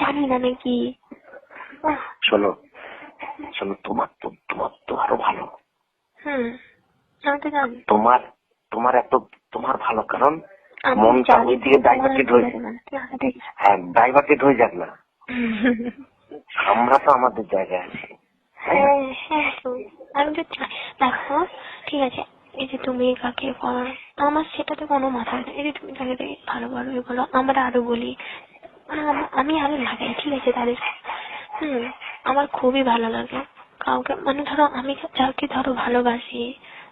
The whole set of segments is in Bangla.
জানি না নাকি? শোনো শোনো, তোমার তো আরো ভালো। আমি তো জানি তোমার তোমার ভালো, কারণ মন চাঁদের দিকে ডাইভার্টেড হয়ে, হ্যাঁ ডাইভার্টেড হয়ে যাক না। আমরা তো আমাদের জায়গায় আছি। আমি তো দেখো, ঠিক আছে, এই যে তুমি কাকে বলো, আমার সেটাতে কোনো মাথা নেই। এই যে তুমি তাকে ভালো বলো, বলো, আমরা আরো বলি, আমি আরো লাগাই, ঠিক আছে তাদের। আমার খুবই ভালো লাগে কাউকে, মানে ধরো আমি যাকে ধরো ভালোবাসি,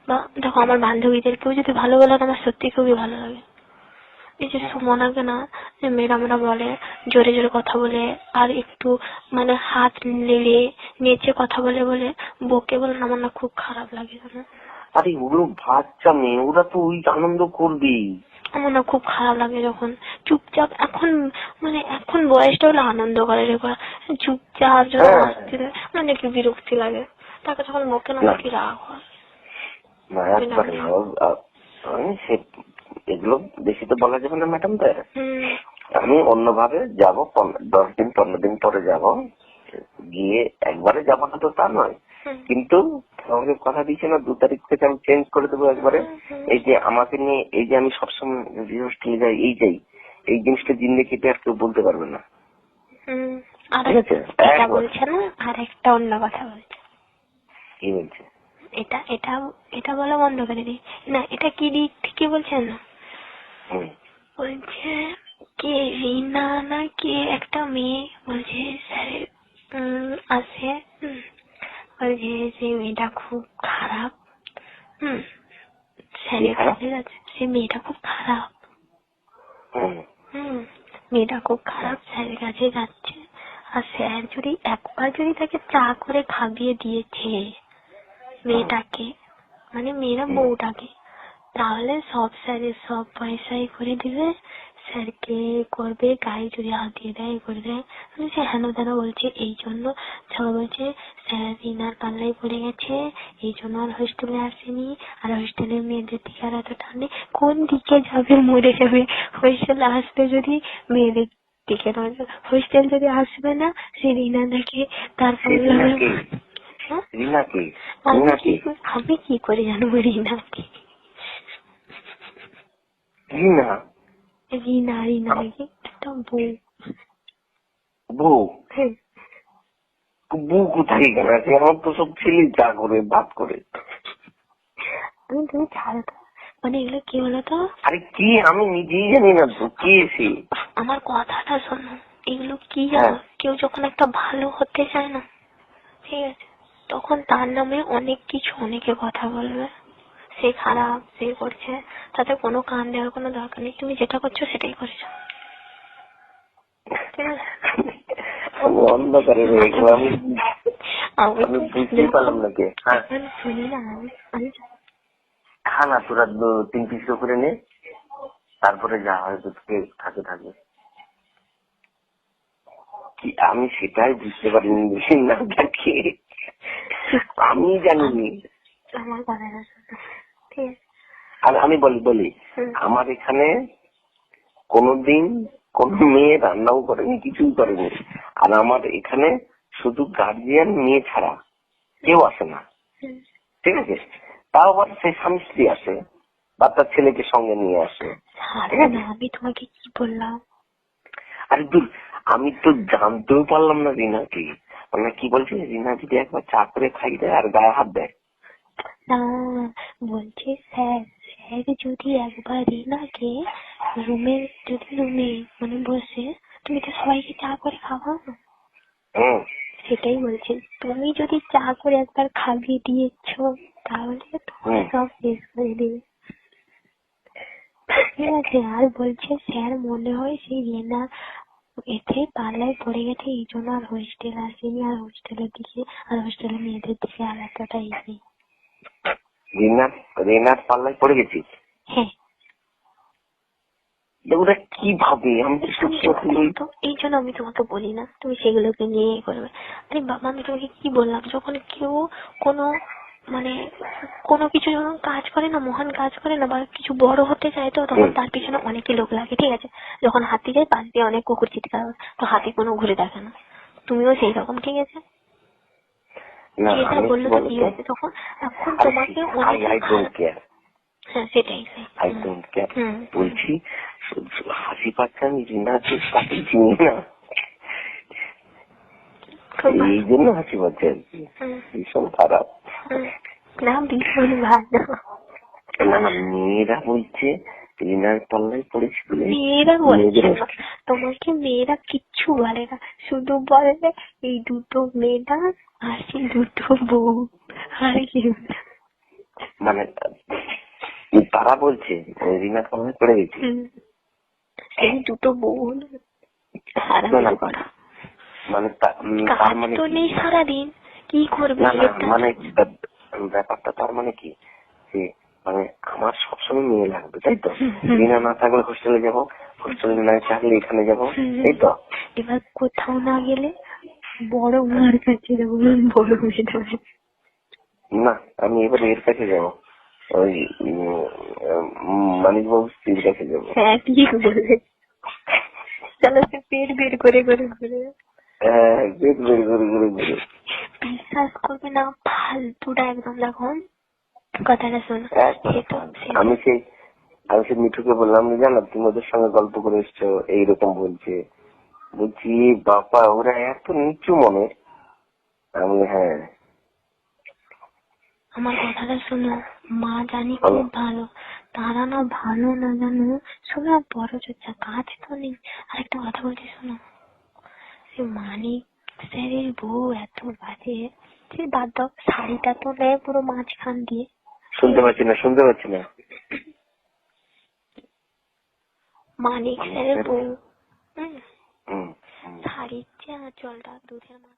বা দেখো আমার বান্ধবীদের কেউ যদি ভালো বলে আমার সত্যি খুবই ভালো লাগে। এই যে সুমনাকে না, যে মেয়েরা বলে জোরে জোরে কথা বলে আর একটু মানে হাত নেচে কথা বলে বকে বলে, আমার না খুব খারাপ লাগে জানো। আরে ওগুলো বাচ্চা মেয়ে, ওরা তো ওই আনন্দ করবেই। আমার না খুব খারাপ লাগে যখন চুপচাপ, এখন বয়সটা হলো আনন্দ করে রে, চুপচাপ যখন আসতে মানে একটু বিরক্তি লাগে। তাকে যখন বকে না কি রাগ হয়। এগুলো বেশি তো বলা যাবে না ম্যাডাম। তো আমি অন্যভাবে যাবো, 10 দিন 15 দিন পরে যাব, গিয়ে একবারে যাবো না তো তা নয়, কিন্তু আমাকে কথা দিয়েছে না 2 তারিখ থেকে আমি চেঞ্জ করে দেবো একবারে। এই যে আমাকে নিয়ে, এই যে আমি সবসময় রিহার্সালে যাই, এই জিনিসটা জিন্দেগিতে আর কেউ বলতে পারবে না। ঠিক আছে, এটা বলছে না, আর একটা অন্য কথা বলছে। কি বলছে? এটা বলা বন্ধ করে দি না, এটা কি দিক থেকে বলছেন না, বলছে কে রিনা না কে একটা মেয়ে বলছে স্যারের আছে, বলছে যে মেয়েটা খুব খারাপ। স্যারের কাছে যাচ্ছে, সে মেয়েটা খুব খারাপ। মেয়েটা খুব খারাপ, স্যারের কাছে যাচ্ছে। আর স্যার যদি একবার যদি তাকে চা করে খাইয়ে দিয়েছে মেয়েটাকে, মানে মেয়েরা বউটাকে, তাহলে সব স্যারের সব পয়সাই করে দিবে, স্যারকে করবে, গায়ে যদি হাত দিয়ে দেয় করে দেয়। সে হেন তেন বলছে, এই জন্য সবাই বলছে স্যার রিনার পাল্লায় পড়ে গেছে, এই জন্য আর হোস্টেলে আসেনি। আর হোস্টেলের মেয়েদের দিকে আর এত টান নেই, কোন দিকে যাবে, মরে যাবে। হোস্টেলে আসবে যদি মেয়েদের দিকে নয়, হোস্টেল যদি আসবে না, সে রিনা দেখে তারপর আমি কি করে জানবো রিনা কি? রিনা নাকি একটা বউ। বউ কোথায় গেল? আমার তো সব ছেলে যা করে বাদ করে। তুমি ছাড়ো তো, মানে এগুলো কি বলতো? আরে কি, আমি নিজেই জানি না তো কি এসে। আমার কথাটা শোনো, এগুলো কি জানো, কেউ যখন একটা ভালো হতে চায় না, ঠিক আছে, তখন তার নামে অনেক কিছু অনেকে কথা বলবে, সে খারাপ, সে করছে, তাতে কোনো কান দেওয়ার কোনো দরকার নেই। তুমি যেটা করছো সেটাই করছো, ঠিক আছে? অন্ধকারে রয়ে গেলাম, আমি বুঝতেই পারলাম না কে। শুনি না, আমি খানা তোরা 3 পিস করে নে, তারপরে যা হয় থাকে। কি আমি সেটাই বুঝতে পারিনি, না দেখে আমি জানিনি। আমি বলি আমার এখানে কোনদিন কোন মেয়ে রান্নাও করেনি, কিছুই করেনি। আর আমার এখানে শুধু গার্জিয়ান মেয়ে ছাড়া কেউ আসে না, ঠিক আছে? তাও আবার সে স্বামী স্ত্রী আসে, বাচ্চার ছেলেকে সঙ্গে নিয়ে আসে। আমি তোমাকে কি বললাম? আরে দূর, আমি তো জানতেও পারলাম না রিনা কি, মানে কি বলছে, রিনা যদি একবার চা করে খাই দেয় আর গায়ে হাত দেয়। না, বলছে স্যার যদি একবার রিনাকে রুমে মানে বসে, তুমি তো সবাইকে চা করে খাওয়াও না, সেটাই বলছে, তুমি যদি চা করে একবার খাইয়ে দিয়েছ তাহলে তোমার সব শেষ করে দেবে, ঠিক আছে? আর বলছে স্যার মনে হয় সেই রিনা এতে পাল্লায় পড়ে গেছে, এই জন্য আর হোস্টেল আসেনি, আর হোস্টেলের দিকে আর হোস্টেলের মেয়েদের দিকে আর এতটা নেই। রিনার পাল্লায় পড়ে গেছিস? হ্যাঁ। ওরা কি ভাবে, আমি তো এই জন্য আমি তোমাকে বলি না তুমি সেগুলোকে নিয়ে করবে। আরে বাবা, আমি তোমাকে কি বললাম, যখন কেউ কোনো মানে কোনো কিছু যখন কাজ করে না, মহান কাজ করে না বা কিছু বড় হতে চায়, তো তখন তার পিছনে অনেকই লোক লাগে, ঠিক আছে? যখন হাতি যায় পাশ দিয়ে অনেক কুকুর চিৎকার করে, তো হাতি কোনো ঘুরে দেখে না। তুমিও সেই রকম, ঠিক আছে? যেটা বললো তো কি হয়েছে তখন, এখন তোমাকে হ্যাঁ সেটাই বলছি, হাসি পাচ্ছে আমি রিনা তাকে চিনি না, এই জন্য হাসি পাচ্ছে আর কি। ভীষণ খারাপ না, ভীষণ ভালো। না না, মেয়েরা বলছে রিনার পাল্লায় পড়েছিল। মেয়েরা বলছে না তোমাকে, মেয়েরা কিচ্ছু বলে না, শুধু বলে এই দুটো মেয়েটা আর সেই দুটো বউ, আর কি মানে তারা বলছে রিনার পাল্লায় পড়ে গেছে, এই দুটো বউ হলো করা। মানে তার মানে তো নেই সারাদিন, কি করবে? মানে ব্যাপারটা তার মানে কি, যে মানে আমার সবসময় মেয়ে লাগবে, তাই তো? রিনা না থাকলে হোস্টেলে যাবো, হোস্টেলে না থাকলে এখানে যাবো, তাই তো? এবার কোথাও না গেলে বড় মার কাছে যাবো, বড় মেয়েটা। না, আমি এবার এর কাছে যাবো, ওই মানিক বাবু স্ত্রীর কাছে যাবো। হ্যাঁ ঠিক বলে, চলো সে পেট বের করে করে ঘুরে। হ্যাঁ, পেট বের করে ঘুরে ঘুরে। বিশ্বাস করবে না, ফালতুটা একদম। দেখো কথাটা শোনো, আমি সেই মিঠুকে বললাম, জানো তুমি ওদের সঙ্গে গল্প করে এসছো, এইরকম বলছে। বলছি বাবা ওরা এত নিচু মনে। আমি হ্যাঁ, আমার কথাটা শোনো, মা জানি খুব ভালো, তারা না ভালো না জানো, শোনো বড় চর্চা কাজ তো নেই। আরেকটা কথা বলছি শোনো, মানিক স্যারের বউ এত বাজে, সে বাদ দাও, শাড়িটা তো নেয় পুরো মাঝখান দিয়ে। শুনতে পাচ্ছি না মানিক স্যারের বউ শাড়ির যে আঁচলটা দুধের মা।